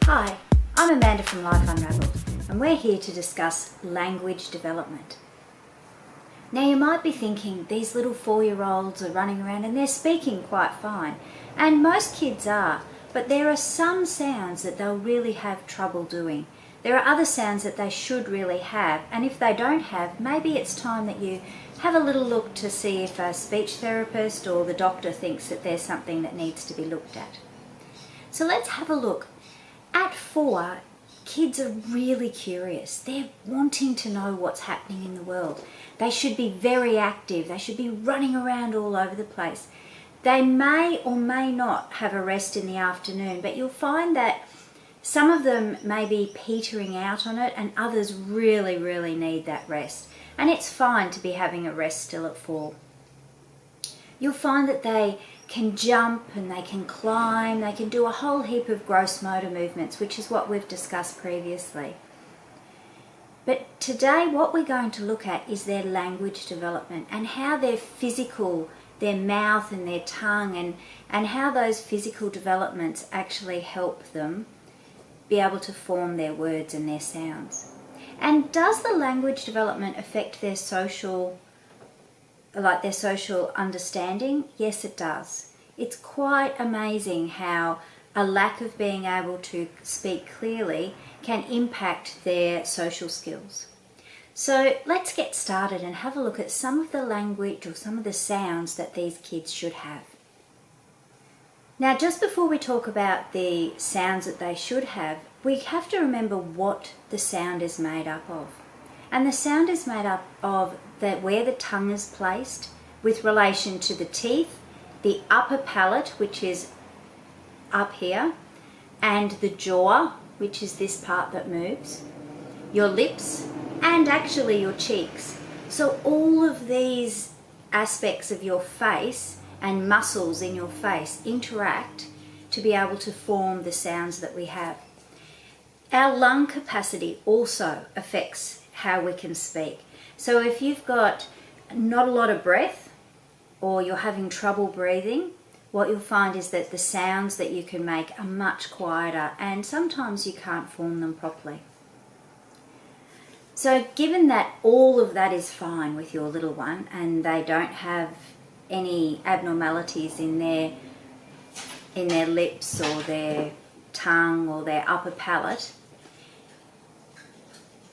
Hi, I'm Amanda from Life Unravelled, and we're here to discuss language development. Now you might be thinking these little 4-year-olds are running around and they're speaking quite fine, and most kids are, but there are some sounds that they'll really have trouble doing. There are other sounds that they should really have, and if they don't have, maybe it's time that you have a little look to see if a speech therapist or the doctor thinks that there's something that needs to be looked at. So let's have a look. At 4, kids are really curious. They're wanting to know what's happening in the world. They should be very active. They should be running around all over the place. They may or may not have a rest in the afternoon, but you'll find that some of them may be petering out on it and others really, really need that rest. And it's fine to be having a rest still at 4. You'll find that they can jump and they can climb, they can do a whole heap of gross motor movements, which is what we've discussed previously. But today what we're going to look at is their language development and how their physical, their mouth and their tongue and how those physical developments actually help them be able to form their words and their sounds. And does the language development affect their social understanding? Yes, it does. It's quite amazing how a lack of being able to speak clearly can impact their social skills. So let's get started and have a look at some of the language or some of the sounds that these kids should have. Now, just before we talk about the sounds that they should have, we have to remember what the sound is made up of. And the sound is made up of where the tongue is placed with relation to the teeth, the upper palate, which is up here, and the jaw, which is this part that moves, your lips, and actually your cheeks. So all of these aspects of your face and muscles in your face interact to be able to form the sounds that we have. Our lung capacity also affects how we can speak. So if you've got not a lot of breath or you're having trouble breathing, what you'll find is that the sounds that you can make are much quieter and sometimes you can't form them properly. So given that all of that is fine with your little one and they don't have any abnormalities in their lips or their tongue or their upper palate,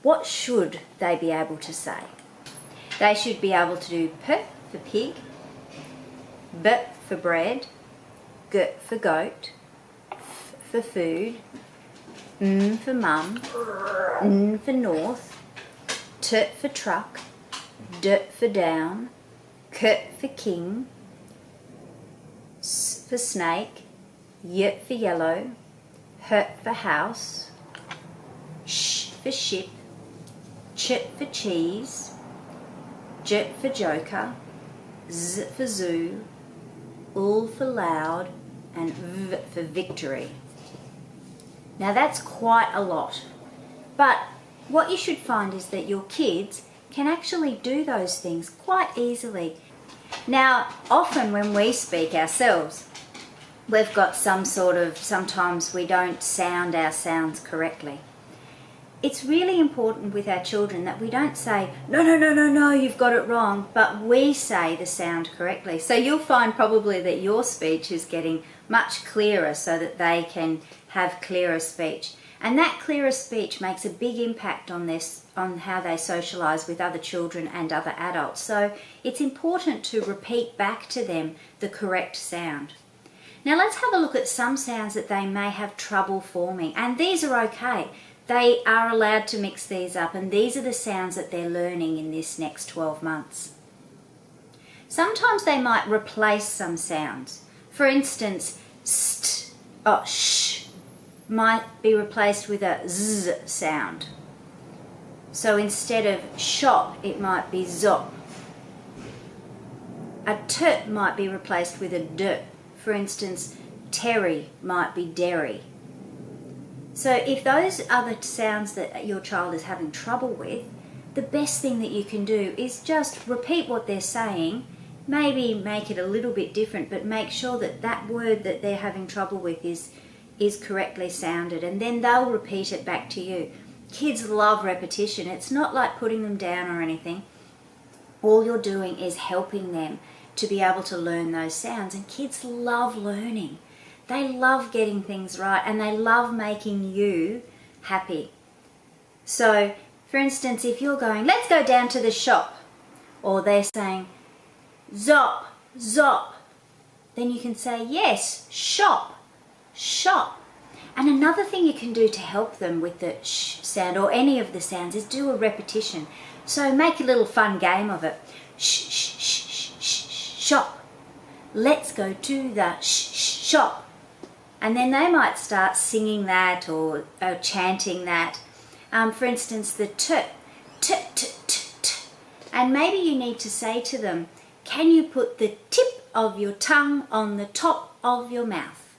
what should they be able to say? They should be able to do p for pig, b for bread, g for goat, f for food, m for mum, n for north, t for truck, d for down, k for king, s for snake, y for yellow, h for house, sh for ship, ch for cheese, j for joker, z for zoo, l for loud, and v for victory. Now that's quite a lot, but what you should find is that your kids can actually do those things quite easily. Now, often when we speak ourselves, we've got sometimes we don't sound our sounds correctly. It's really important with our children that we don't say, no, you've got it wrong, but we say the sound correctly. So you'll find probably that your speech is getting much clearer so that they can have clearer speech. And that clearer speech makes a big impact on how they socialise with other children and other adults. So it's important to repeat back to them the correct sound. Now let's have a look at some sounds that they may have trouble forming, and these are okay. They are allowed to mix these up, and these are the sounds that they're learning in this next 12 months. Sometimes they might replace some sounds. For instance, st, sh might be replaced with a z sound. So instead of shop, it might be zop. A t might be replaced with a d. For instance, Terry might be Derry. So if those are the sounds that your child is having trouble with, the best thing that you can do is just repeat what they're saying, maybe make it a little bit different, but make sure that that word that they're having trouble with is correctly sounded, and then they'll repeat it back to you. Kids love repetition. It's not like putting them down or anything. All you're doing is helping them to be able to learn those sounds, and kids love learning. They love getting things right, and they love making you happy. So, for instance, if you're going, let's go down to the shop, or they're saying, zop, zop, then you can say, yes, shop, shop. And another thing you can do to help them with the sh sound, or any of the sounds, is do a repetition. So make a little fun game of it. Shh, shh, shh, shh, shh, shop. Let's go to the shop. And then they might start singing that or chanting that. For instance, the t, t, t, t, t. And maybe you need to say to them, can you put the tip of your tongue on the top of your mouth?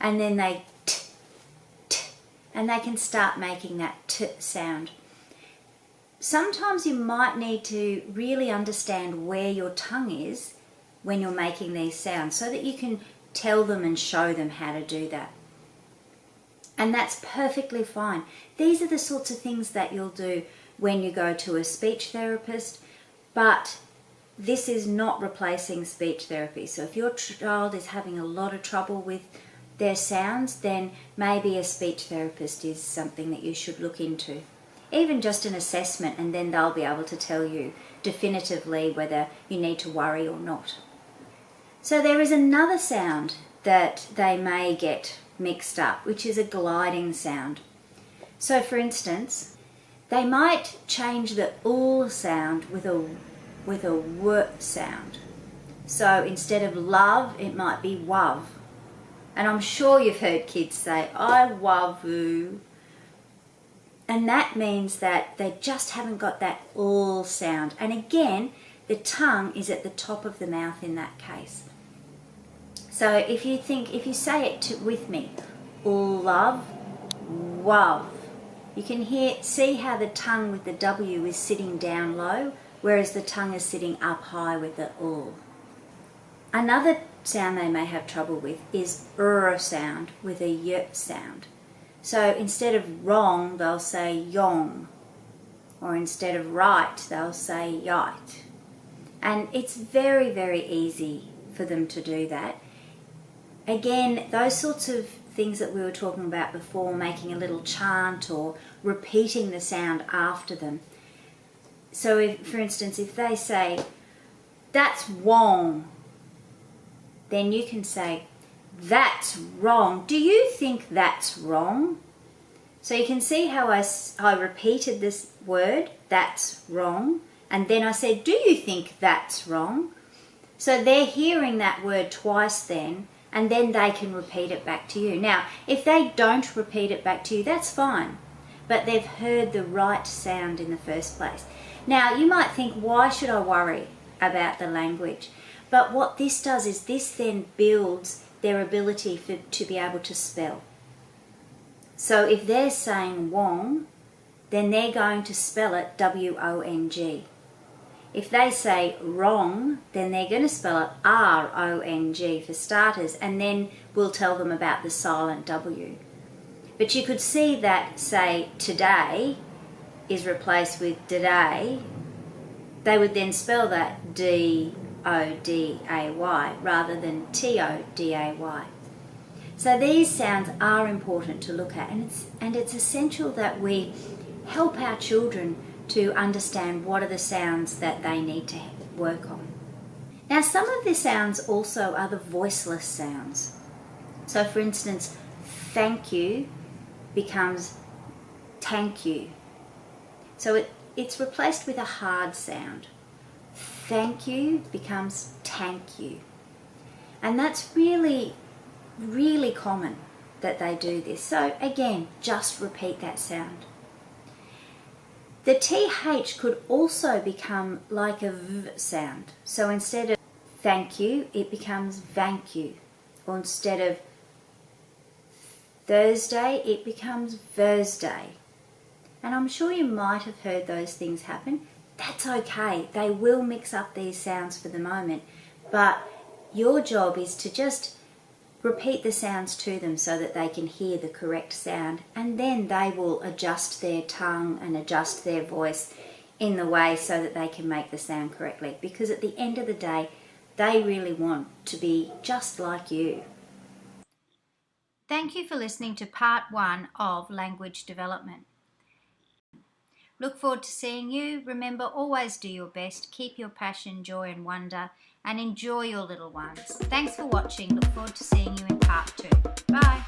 And then they t, t, and they can start making that t sound. Sometimes you might need to really understand where your tongue is when you're making these sounds, so that you can tell them and show them how to do that. And that's perfectly fine. These are the sorts of things that you'll do when you go to a speech therapist, but this is not replacing speech therapy. So if your child is having a lot of trouble with their sounds, then maybe a speech therapist is something that you should look into. Even just an assessment, and then they'll be able to tell you definitively whether you need to worry or not. So there is another sound that they may get mixed up, which is a gliding sound. So for instance, they might change the ul sound with a w sound. So instead of love, it might be wav. And I'm sure you've heard kids say, I love you. And that means that they just haven't got that ul sound. And again, the tongue is at the top of the mouth in that case. So if you say it with me, love, wav, you can see how the tongue with the W is sitting down low, whereas the tongue is sitting up high with the ul. Another sound they may have trouble with is sound with a y sound. So instead of wrong, they'll say yong, or instead of right, they'll say yite. And it's very, very easy for them to do that. Again, those sorts of things that we were talking about before, making a little chant or repeating the sound after them. So if, for instance, if they say, that's wrong, then you can say, that's wrong. Do you think that's wrong? So you can see how I repeated this word, that's wrong, and then I said, do you think that's wrong? So they're hearing that word twice then, and then they can repeat it back to you. Now, if they don't repeat it back to you, that's fine, but they've heard the right sound in the first place. Now, you might think, why should I worry about the language? But what this does is this then builds their ability to be able to spell. So if they're saying wong, then they're going to spell it W-O-N-G. If they say wrong, then they're going to spell it R-O-N-G for starters, and then we'll tell them about the silent W. But you could see that, say, today is replaced with today. They would then spell that D-O-D-A-Y rather than T-O-D-A-Y. So these sounds are important to look at, and it's essential that we help our children to understand what are the sounds that they need to work on. Now, some of the sounds also are the voiceless sounds. So for instance, thank you becomes tank you. So it's replaced with a hard sound. Thank you becomes tank you. And that's really, really common that they do this. So again, just repeat that sound. The TH could also become like a V sound. So instead of thank you, it becomes vank you. Or instead of Thursday, it becomes Thursday. And I'm sure you might have heard those things happen. That's okay. They will mix up these sounds for the moment, but your job is to just repeat the sounds to them so that they can hear the correct sound, and then they will adjust their tongue and adjust their voice in the way so that they can make the sound correctly, because at the end of the day, they really want to be just like you. Thank you for listening to part 1 of Language Development. Look forward to seeing you. Remember, always do your best, keep your passion, joy and wonder, and enjoy your little ones. Thanks for watching. Look forward to seeing you in part 2. Bye.